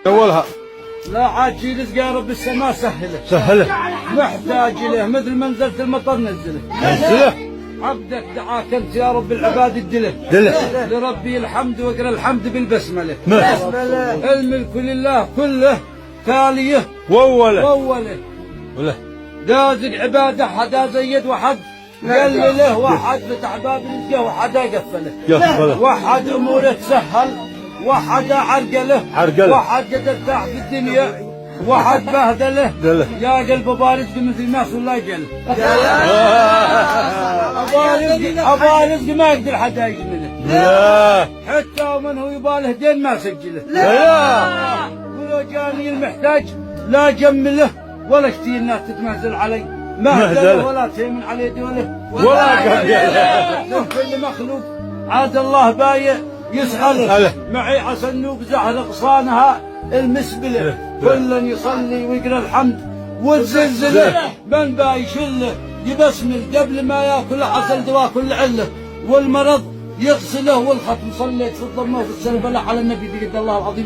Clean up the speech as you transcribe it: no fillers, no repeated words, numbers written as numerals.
اولها لا عاد شي رزق يا رب السماء سهله سهله محتاج له مثل ما نزلت المطر نزله عبدك دعاك انت يا رب العباد الدله لربي الحمد واقرا الحمد بالبسمله الملك لله كله تاليه واوله وله دازق عباده حدا زيد وحد قال له وحد فتح باب رزقه وحدا قفله وحد اموره تسهل وحد عرقله وحد ترتاح في الدنيا وحد بهدله يا قلب بارزق مثل الناس والله يجل ابا رزق ما يقدر حدا يجمله حتى ومن هو يباله دين ما سجله ولو جاني المحتاج لا جمله ولا اشتي الناس تتمهزل علي مهزله ولا تهمن علي دوله ولا قبله كل مخلوق عاد الله بايع يسأله معي عسى النوب زهر غصانها المسبله كل يصلي ويقرا الحمد والزلزله من بايشله يبسمل قبل ما ياكل عسل دواء كل عله والمرض يغسله والختم صليت في الضمه وفي السنه بلا على النبي بيد الله العظيم.